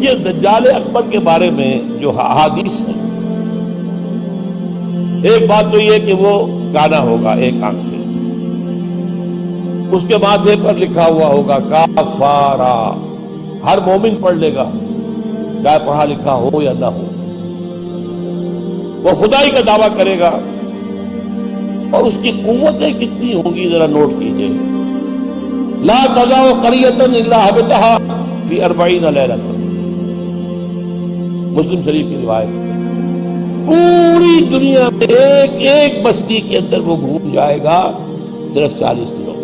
یہ دجال اکبر کے بارے میں جو احادیث ہے، ایک بات تو یہ کہ وہ کانا ہوگا ایک آنکھ سے، اس کے ماتھے پر لکھا ہوا ہوگا کافارا، ہر مومن پڑھ لے گا چاہے پڑھا لکھا ہو یا نہ ہو۔ وہ خدائی کا دعویٰ کرے گا، اور اس کی قوتیں کتنی ہوں گی ذرا نوٹ کیجئے۔ لا تزع قریۃ الا حبطھا فی 40 لیلۃ، مسلم شریف کی روایت ہے۔ پوری دنیا میں ایک ایک بستی کے اندر وہ گھوم جائے گا صرف 40 دنوں۔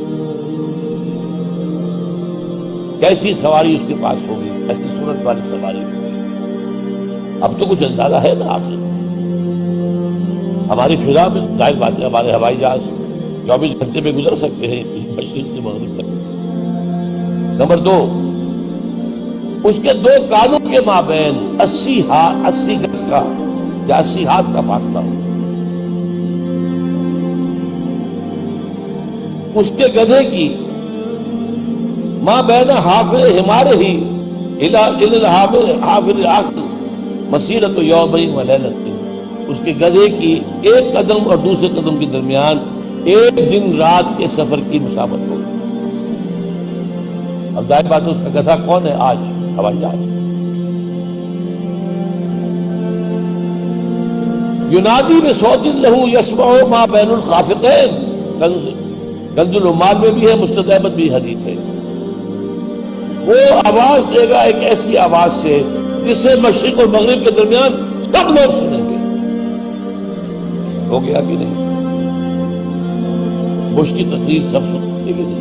کیسی سواری اس کے پاس ہوگی، ایسی صورت والی سواری ہوگی۔ اب تو کچھ اندازہ ہے نا حاصل۔ ہماری فضا میں ظاہر بات ہے ہمارے ہوائی جہاز 24 گھنٹے میں گزر سکتے ہیں مشرق سے مغرب تک۔ نمبر 2، اس کے 2 کانوں کے مابین 80 گز کا یا 80 ہاتھ کا فاصلہ ہو۔ اس کے گدھے کی ماں بین حافر ہمارے ہی حافر آخر مسیرت یومین و لیلت، اس کے گدھے کی ایک قدم اور دوسرے قدم کے درمیان ایک دن رات کے سفر کی مسافت ہوگی۔ اب ظاہر بات ہے اس کا گدھا کون ہے آج؟ ہوائی جہاز۔ ینادی بصوت لہ یسمع ما بین الخافقین، کنز العمال میں بھی ہے، مسند احمد بھی حدیث ہے۔ وہ آواز دے گا ایک ایسی آواز سے جس سے مشرق اور مغرب کے درمیان سب لوگ سنیں گے۔ ہو گیا کہ نہیں؟ بش کی تقریر سب سنیں گے کہ نہیں؟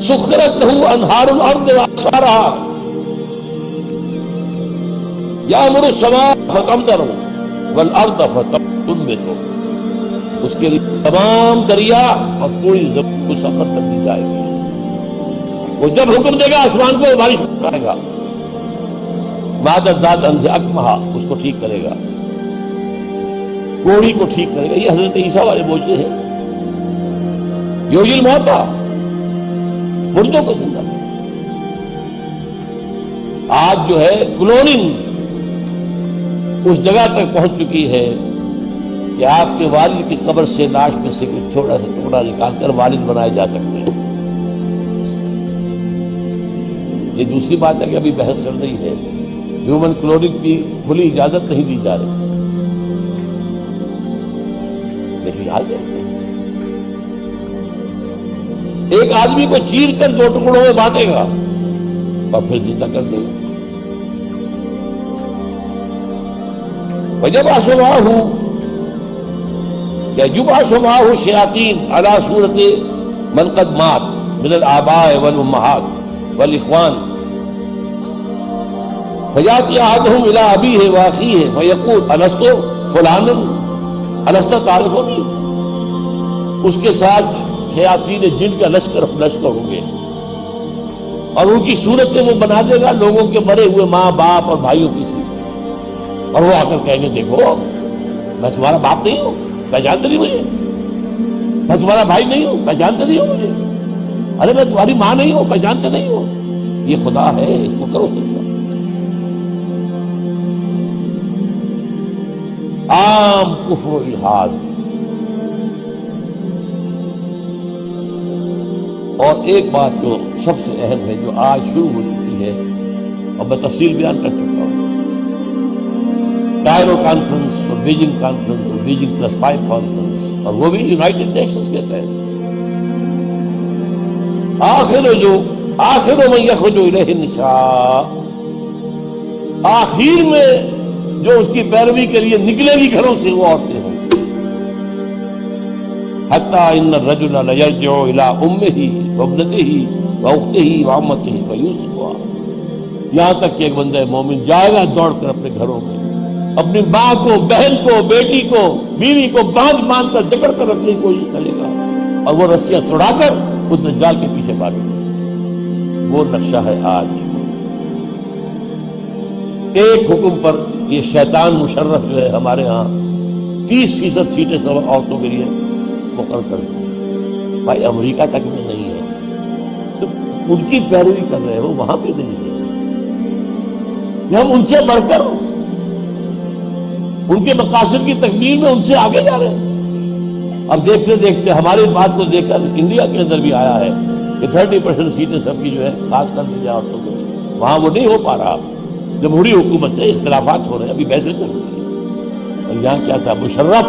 سخرت لہ انہار الارض واعصارها یامر السماء فتمطر والارض فتنبت، اس کے لیے تمام دریا اور پوری زمین کو سخت کر دی جائے گی۔ وہ جب حکم دے گا آسمان کو بارش کرے گا، مادر ذات انز اکمہا، اس کو ٹھیک کرے گا، کوڑی کو ٹھیک کرے گا۔ یہ حضرت عیسیٰ والے موجزے ہیں۔ یحیی الموتیٰ، مردوں کو زندہ کرے۔ آج جو ہے کلوننگ اس جگہ تک پہنچ چکی ہے کہ آپ کے والد کی قبر سے لاش میں سے کوئی چھوٹا سا ٹکڑا نکال کر والد بنائے جا سکتے ہیں۔ یہ دوسری بات ہے کہ ابھی بحث چل رہی ہے، ہیومن کلوننگ کی کھلی اجازت نہیں دی جا رہی، لیکن آگے ایک آدمی کو چیر کر 2 ٹکڑوں میں بانٹے گا اور پھر زندہ کر دے گا۔ وجب اسمعہ یجبعث معہ الشیاطین علی صورت من قد مات من الآباء والامہات والاخوان فیاتی احدہم الی ابیہ واخیہ فیقول الست فلانا الست تعرفنی، اس کے ساتھ شیاطین جن کا لشکر ہوں گے اور ان کی صورتیں وہ بنا دے گا لوگوں کے مرے ہوئے ماں باپ اور بھائیوں کی سی، اور وہ آ کر کہیں گے دیکھو میں تمہارا باپ نہیں ہوں، پہچانتے نہیں مجھے، میں تمہارا بھائی نہیں ہوں، پہچانتے نہیں ہو مجھے، ارے میں تمہاری ماں نہیں ہوں، پہچانتے نہیں ہو، یہ خدا ہے، اس کو کرو سجدہ۔ عام کفر و الحاد۔ اور ایک بات جو سب سے اہم ہے جو آج شروع ہو چکی ہے اور میں تفصیل بیان کر چکا ہوں، کائرو کانفرنس اور بیجنگ کانفرنس اور بیجنگ +5 کانفرنس، اور وہ بھی یونائٹڈ نیشنز کے تحت، آخر من یخرج الیہ النساء، آخر میں جو اس کی پیروی کے لیے نکلے گی گھروں سے وہ عورتیں ہوں گی۔ حتی ان الرجل لیرجع الی امہ وابنتہ واختہ وعمتہ فیوسفہا، یہاں تک کہ ایک بندہ مومن جائے گا دوڑ کر اپنے گھروں میں، اپنی ماں کو، بہن کو، بیٹی کو، بیوی کو باندھ کر جکڑ کر رکھنے کی کوشش کرے گا، اور وہ رسیاں توڑا کر اس دجال کے پیچھے بھاگے گا۔ وہ نقشہ ہے آج۔ ایک حکم پر یہ شیطان مشرف جو ہے ہمارے ہاں 30% سیٹیں عورتوں کے لیے مقرر کر دی۔ بھائی امریکہ تک میں نہیں ہے تو ان کی پیروی کر رہے ہو وہاں بھی نہیں ہے کہ ہم ان سے بڑھ کر ان کے مقاصد کی تکمیل میں ان سے آگے جا رہے ہیں. اب دیکھتے دیکھتے ہماری بات کو دیکھ کر انڈیا کے اندر بھی آیا ہے کہ 30% سیٹیں سب کی جو ہے خاص کر دی جائے عورتوں کو. وہاں وہ نہیں ہو پا رہا. جمہوری حکومت ہے, اختلافات ہو رہے ہیں, ابھی بحثیں چل رہی ہیں. اور یہاں کیا تھا, مشرف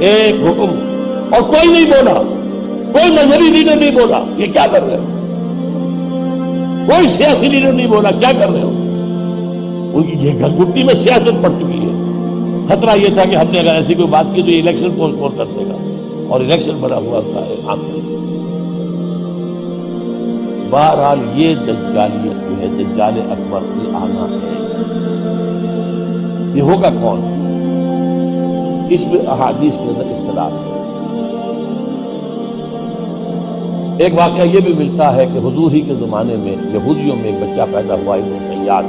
ایک حکم اور کوئی نہیں بولا, کوئی مذہبی لیڈر نہیں بولا یہ کیا کر رہے ہو, کوئی سیاسی لیڈر نہیں بولا کیا کر رہے ہو. ان کی گھٹی میں سیاست پڑ چکی ہے. خطرہ یہ تھا کہ ہم نے اگر ایسی کوئی بات کی تو یہ الیکشن پوسٹ پون کر دے گا, اور الیکشن بڑا ہوا ہے عام طور. بہرحال یہ دجالیت جو ہے, دجال اکبر کی آنا ہے, یہ ہوگا کون, اس میں احادیث کے اندر اختلاف ہے. ایک واقعہ یہ بھی ملتا ہے کہ حضور ہی کے زمانے میں یہودیوں میں ایک بچہ پیدا ہوا ابن سیاد.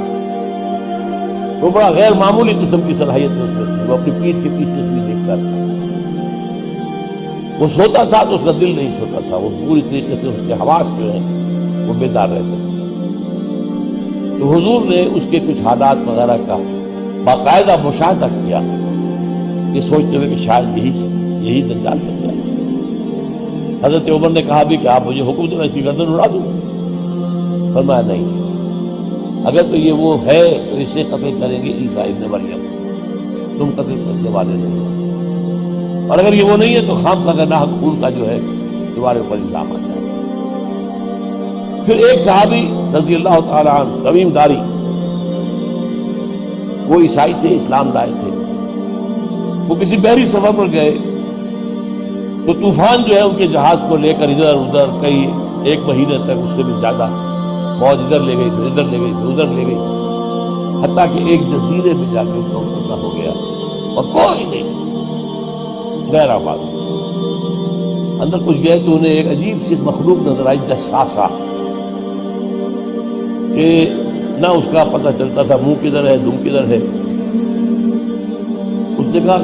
وہ بڑا غیر معمولی قسم کی صلاحیت اس میں تھی. وہ اپنی پیٹھ کے پیچھے سے بھی دیکھتا تھا. وہ سوتا تھا تو اس کا دل نہیں سوتا تھا, وہ پوری طریقے سے اس کے حواس جو ہیں وہ بیدار رہتے تھے. تو حضور نے اس کے کچھ حالات وغیرہ کا باقاعدہ مشاہدہ کیا, یہ سوچتے ہوئے کہ شاید یہی دجال بن جائے. حضرت عمر نے کہا بھی کہ آپ مجھے حکم دیں ایسی گردن اڑا دوں. فرمایا نہیں, اگر تو یہ وہ ہے تو اسے قتل کریں گے عیسیٰ ابن مریم, تم قتل کرنے والے نہیں ہو. اور اگر یہ وہ نہیں ہے تو خام کا ناحق خون کا جو ہے تمہارے اوپر الزام آ جائے. پھر ایک صحابی رضی اللہ تعالی عنہ تمیم داری, وہ عیسائی تھے, اسلام لائے تھے. وہ کسی بحری سفر پر گئے تو طوفان جو ہے ان کے جہاز کو لے کر ادھر ادھر کئی ایک مہینے تک, اس سے بھی زیادہ موج ادھر لے گئی, پھر ادھر لے گئی, پھر ادھر لے گئی, حتیٰ کہ ایک جزیرے میں جا کے ان کا اترنا ہو گیا اور کوئی نہیں تھا, غیر آباد. اندر کچھ گئے تو انہیں ایک عجیب سی مخلوق نظر آئی, جساسا, کہ نہ اس کا پتہ چلتا تھا منہ کدھر ہے دم کدھر ہے. اس نے کہا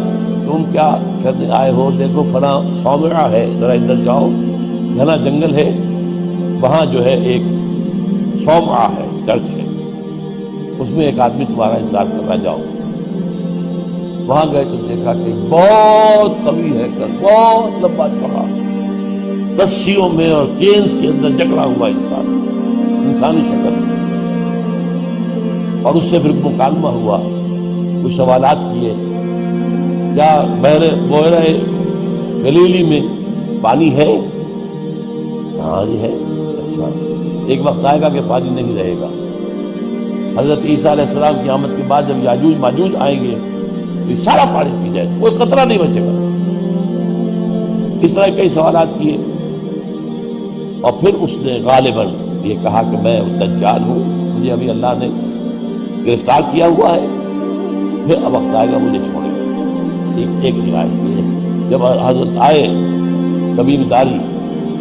تم کیا کرنے آئے ہو, دیکھو فلاں صومعہ ہے, ذرا ادھر جاؤ, گھنا جنگل ہے, وہاں جو ہے ایک صومعہ ہے, چرچ ہے, اس میں ایک آدمی تمہارا انتظار کر رہا, جاؤ. وہاں گئے تو دیکھا کہ بہت قوی ہے کر, بہت لمبا چوڑا, رسیوں میں اور چینز کے اندر جکڑا ہوا انسان, انسانی شکل. اور اس سے پھر مکالمہ ہوا, کچھ سوالات کیے, کیا بحیرہ گلیلی میں پانی ہے, کہاں ہے, اچھا ایک وقت آئے گا کہ پانی نہیں رہے گا. حضرت عیسیٰ علیہ السلام کی آمد کے بعد جب یاجوج ماجوج آئیں گے تو یہ سارا پانی پی جائے, کوئی قطرہ نہیں بچے گا. اس طرح کئی سوالات کیے, اور پھر اس نے غالباً یہ کہا کہ میں دجال ہوں, مجھے ابھی اللہ نے گرفتار کیا ہوا ہے, پھر اب وقت آئے گا مجھے چھوڑے گا. ایک روایت یہ ہے. جب حضرت آئے تمیم داری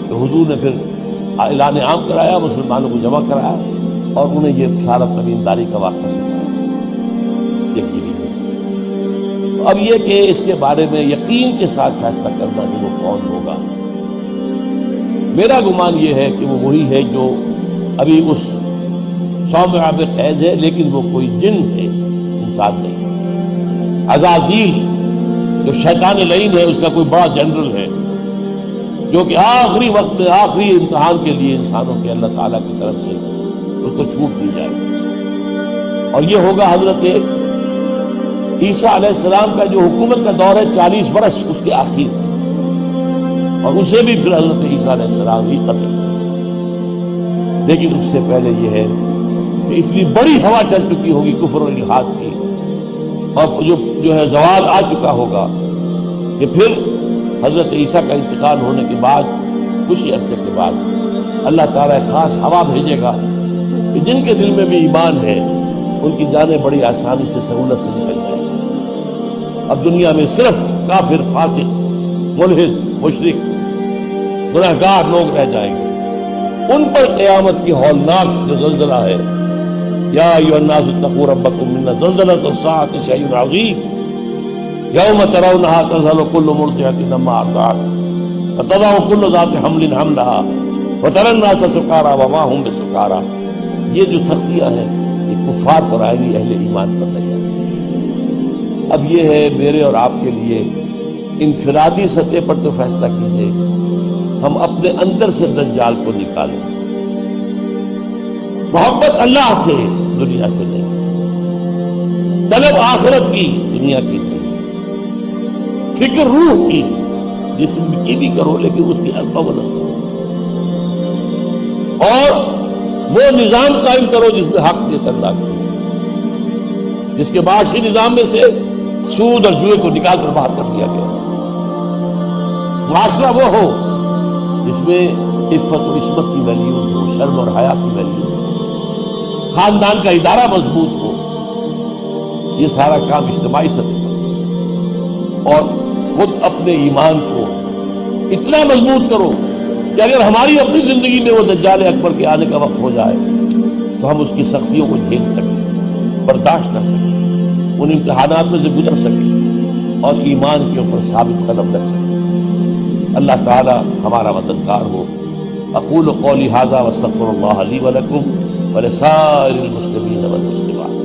تو حضور نے پھر اعلان عام کرایا, مسلمانوں کو جمع کرایا, اور انہیں یہ سارا تمیم داری کا واقعہ سنایا. یہ بھی ہے. تو اب یہ کہ اس کے بارے میں یقین کے ساتھ فیصلہ کرنا کہ وہ کون ہوگا, میرا گمان یہ ہے کہ وہ وہی ہے جو ابھی اس صومعہ میں قید ہے, لیکن وہ کوئی جن ہے, انسان نہیں. عزازیل جو شیطان لعین ہے, اس کا کوئی بڑا جنرل ہے, جو کہ آخری وقت میں آخری امتحان کے لیے انسانوں کے اللہ تعالیٰ کی طرف سے اس کو چھوٹ دی جائے گی. اور یہ ہوگا حضرت عیسیٰ علیہ السلام کا جو حکومت کا دور ہے 40 برس, اس کے آخر, اور اسے بھی پھر حضرت عیسیٰ علیہ السلام ہی قتل. لیکن اس سے پہلے یہ ہے کہ اتنی بڑی ہوا چل چکی ہوگی کفر اور الحاد کی, اور جو ہے زوال آ چکا ہوگا, کہ پھر حضرت عیسیٰ کا انتقال ہونے کے بعد کچھ ہی عرصے کے بعد اللہ تعالیٰ خاص ہوا بھیجے گا کہ جن کے دل میں بھی ایمان ہے ان کی جانیں بڑی آسانی سے سہولت سے نکل جائیں. اب دنیا میں صرف کافر, فاسق, ملحد, مشرک, گناہگار لوگ رہ جائیں گے. ان پر قیامت کی ہولناک جو زلزلہ ہے, یا ایھا الناس اتقوا ربکم ان زلزلۃ الساعۃ شیء عظیم یوم ترونها تذهل كل مرضعۃ عما ارضعت وتضع كل ذات حمل حملها وَتَرَى النَّاسَ سُكَارَىٰ وَمَا هُم بِسُكَارَىٰ، یہ جو سختیاں ہیں یہ کفار پر آئیں گی، اہل ایمان پر نہیں آئیں گی۔ اب یہ ہے میرے اور آپ کے لیے انفرادی سطح پر تو فیصلہ کیجئے، ہم اپنے اندر سے دجال کو نکالیں۔ محبت اللہ سے، دنیا سے نہیں، طلب آخرت کی، دنیا کی نہیں، فکر روح کی، جسم کی بھی کرو لیکن اس کی قوت کرو، اور وہ نظام قائم کرو جس میں حق دے کر لاگو، جس کے معاشی نظام میں سے سود اور جوئے کو نکال کر باہر کر دیا گیا۔ معاشرہ وہ ہو جس میں عفت و عصمت کی ویلیوز ہو، شرم اور حیا کی ویلیوز ہو، خاندان کا ادارہ مضبوط ہو، یہ سارا کام اجتماعی سطح پر، اور خود اپنے ایمان کو اتنا مضبوط کرو کہ اگر ہماری اپنی زندگی میں وہ دجال اکبر کے آنے کا وقت ہو جائے تو ہم اس کی سختیوں کو جھیل سکیں، برداشت کر سکیں، ان امتحانات میں سے گزر سکیں، اور ایمان کے اوپر ثابت قدم رہ سکیں۔ اللہ تعالی ہمارا مددگار ہو۔ اقول قولی ھذا واستغفر اللہ لی ولکم ولسائر المسلمین والمسلمات۔